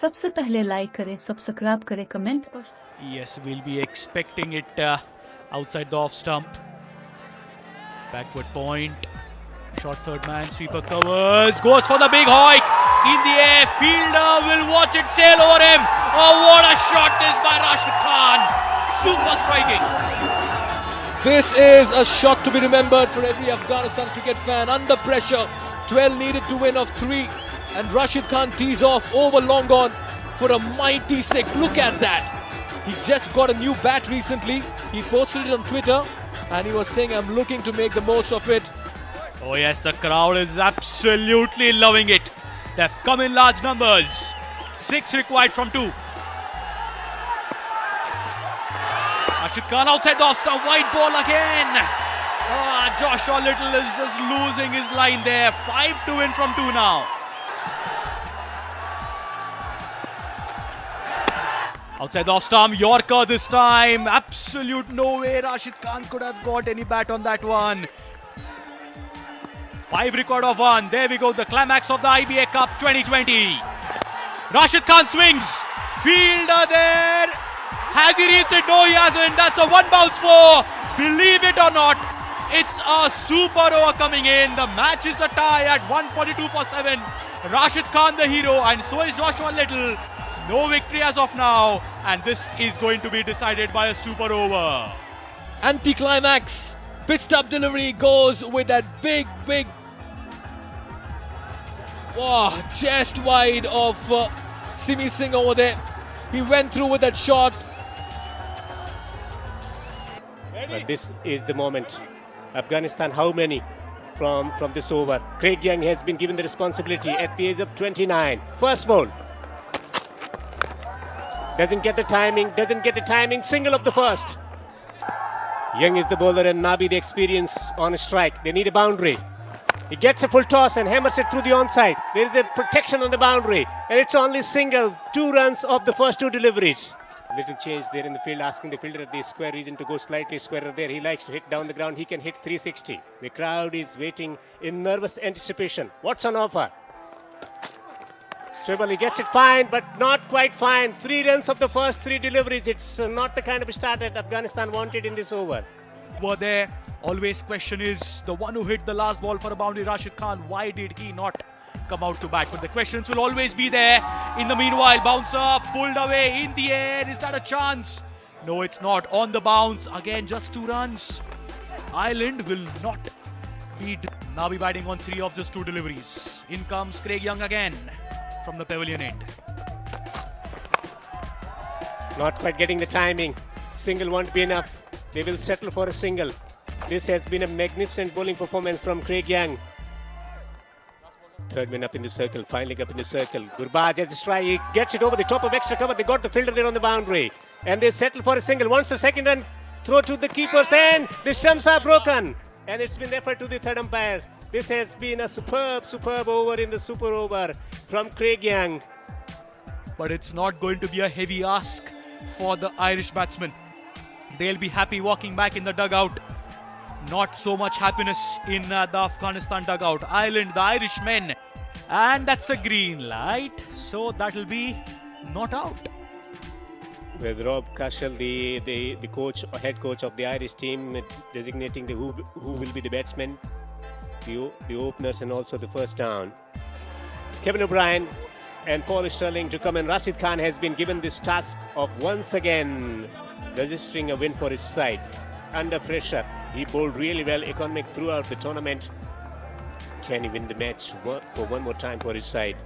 सबसे पहले लाइक करें, सब्सक्राइब करें, कमेंट और Yes, we'll be expecting it outside the off stump. Backward point. Short third man, sweeper covers. Goes for the big hoik. In the air, fielder will watch it sail over him. Oh, what a shot this by Rashid Khan. Super striking. This is a shot to be remembered for every Afghanistan cricket fan. Under pressure, 12 needed to win of 3. And Rashid Khan tees off over long on for a mighty 6. Look at that. He just got a new bat recently. He posted it on Twitter and he was saying, I'm looking to make the most of it. Oh yes, the crowd is absolutely loving it. They've come in large numbers. 6 required from 2. Rashid Khan outside the off stump, wide ball again. Joshua Little is just losing his line there. 5 to win from 2 now. Outside the off stump, Yorker this time. Absolute no way Rashid Khan could have got any bat on that one. 5 record of 1. There we go, the climax of the IBA Cup 2020. Rashid Khan swings. Fielder there. Has he reached it? No, he hasn't. That's a 1 bounce 4. Believe it or not, it's a super over coming in. The match is a tie at 142 for 7. Rashid Khan the hero, and so is Joshua Little. No victory as of now, and this is going to be decided by a super over. Anti-climax. Pitched up delivery goes with that big chest wide of Simi Singh over there. He went through with that shot. But this is the moment. Afghanistan, how many from this over? Craig Young has been given the responsibility at the age of 29. First ball. Doesn't get the timing, single of the first. Young is the bowler and Nabi the experience on a strike. They need a boundary. He gets a full toss and hammers it through the onside. There is a protection on the boundary and it's only single. 2 runs of the first 2 deliveries. Little change there in the field, asking the fielder at the square region to go slightly squarer there. He likes to hit down the ground. He can hit 360. The crowd is waiting in nervous anticipation. What's on offer? Swibble, he gets it fine, but not quite fine. 3 runs of the first 3 deliveries. It's not the kind of start that Afghanistan wanted in this over. Were there. Always question is the one who hit the last ball for a boundary, Rashid Khan. Why did he not come out to bat? But the questions will always be there. In the meanwhile, bouncer pulled away in the air. Is that a chance? No, it's not. On the bounce. Again, just 2 runs. Ireland will not beat. Now be batting on 3 of just 2 deliveries. In comes Craig Young again from the pavilion end. Not quite getting the timing. Single won't be enough. They will settle for a single. This has been a magnificent bowling performance from Craig Young. Third man up in the circle, finally up in the circle. Gurbaj has a strike, he gets it over the top of extra cover. They got the fielder there on the boundary. And they settle for a single. Once the second run, throw to the keepers and the stumps are broken. And it's been referred to the third umpire. This has been a superb over in the super over from Craig Young. But it's not going to be a heavy ask for the Irish batsmen. They'll be happy walking back in the dugout. Not so much happiness in the Afghanistan dugout. Ireland, the Irishmen. And that's a green light. So that'll be not out. With Rob Cashel, the coach, head coach of the Irish team, designating who will be the batsmen, the openers, and also the first down. Kevin O'Brien and Paul Sterling to come, and Rashid Khan has been given this task of once again registering a win for his side. Under pressure, he bowled really well, economic throughout the tournament. Can he win the match for one more time for his side?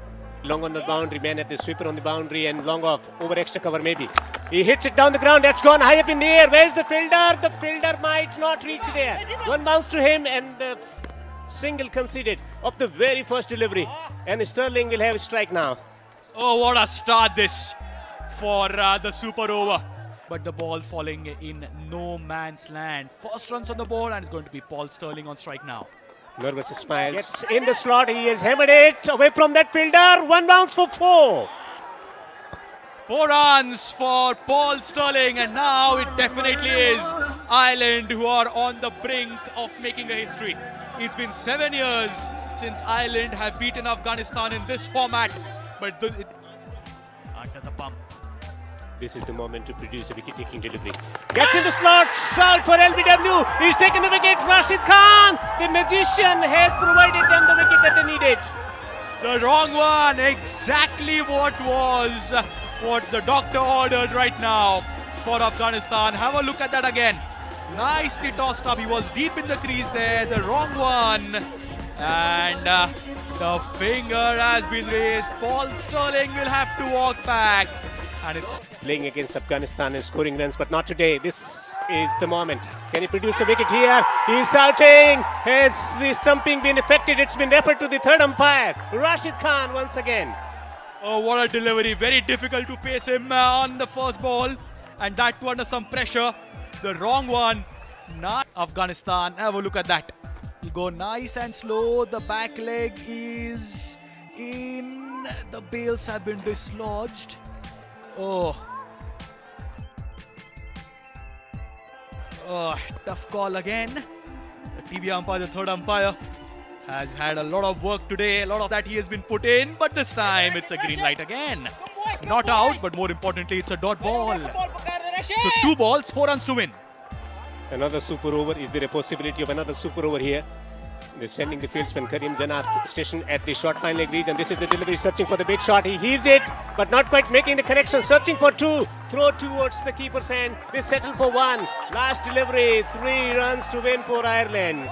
Long on the boundary, man at the sweeper on the boundary and long off, over extra cover maybe. He hits it down the ground, that's gone high up in the air. Where's the fielder? The fielder might not reach there. 1 bounce to him and the single conceded of the very first delivery. And Sterling will have a strike now. Oh, what a start this for the super over. But the ball falling in no man's land. First runs on the ball, and it's going to be Paul Sterling on strike now. Nervous smile. Gets in the slot. He has hammered it away from that fielder. 1 bounce for 4. 4 runs for Paul Sterling, and now it definitely is Ireland who are on the brink of making a history. It's been 7 years since Ireland have beaten Afghanistan in this format, but Under the pump. This is the moment to produce a wicket-taking delivery. Gets in the slot, shot for LBW. He's taken the wicket. Rashid Khan, the magician, has provided them the wicket that they needed. The wrong one. Exactly what the doctor ordered right now for Afghanistan. Have a look at that again. Nicely tossed up. He was deep in the crease there. The wrong one. And the finger has been raised. Paul Sterling will have to walk back. And it's Playing against Afghanistan and scoring runs, but not today. This is the moment. Can he produce a wicket here? He's shouting. Has the stumping been affected? It's been referred to the third umpire. Rashid Khan once again. oh, what a delivery. Very difficult to face him on the first ball. And that too under some pressure. The wrong one. Not Afghanistan. Have a look at that. He'll go nice and slow. The back leg is in. The bails have been dislodged. Oh, tough call again. The TV umpire, the third umpire, has had a lot of work today. A lot of that he has been put in, but this time it's a green light again. Not out, but more importantly, it's a dot ball. So 2 balls, 4 runs to win. Another super over. Is there a possibility of another super over here? They're sending the fieldsman Karim Janat stationed at the short fine leg region. This is the delivery, searching for the big shot. He heaves it, but not quite making the connection. Searching for 2. Throw towards the keeper's hand. They settle for 1. Last delivery. 3 runs to win for Ireland.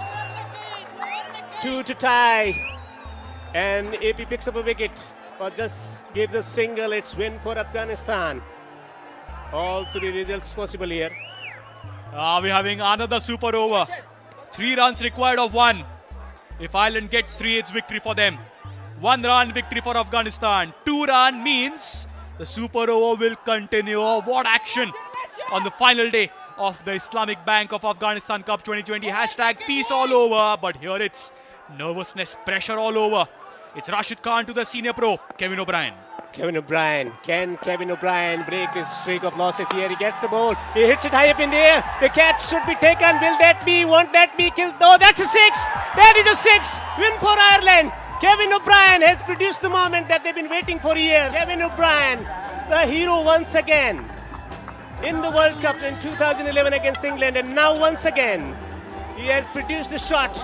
2 to tie. And AP picks up a wicket, or just gives a single. It's win for Afghanistan. All 3 results possible here. We're having another super over. 3 runs required of 1. If Ireland gets 3, it's victory for them. 1 run victory for Afghanistan. 2 run means the super over will continue. What action on the final day of the Islamic Bank of Afghanistan Cup 2020. Hashtag peace all over. But here it's nervousness, pressure all over. It's Rashid Khan to the senior pro, Kevin O'Brien. Kevin O'Brien. Can Kevin O'Brien break this streak of losses here? He gets the ball. He hits it high up in the air. The catch should be taken. Will that be? Won't that be killed? Oh, that's a 6. That is a 6. Win for Ireland. Kevin O'Brien has produced the moment that they've been waiting for years. Kevin O'Brien, the hero once again in the World Cup in 2011 against England, and now once again he has produced a shot.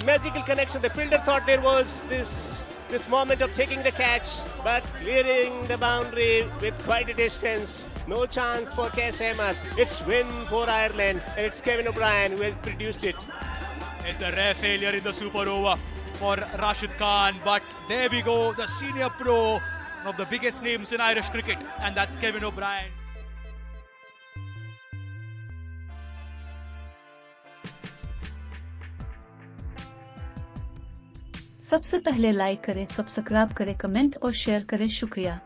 Magical connection. The fielder thought there was this moment of taking the catch, but clearing the boundary with quite a distance. No chance for Kes Ahmed. It's win for Ireland, and it's Kevin O'Brien who has produced it. It's a rare failure in the super over for Rashid Khan, but there we go, the senior pro, one of the biggest names in Irish cricket, and that's Kevin O'Brien. सबसे पहले like करें, subscribe करें, comment और share करें। शुक्रिया।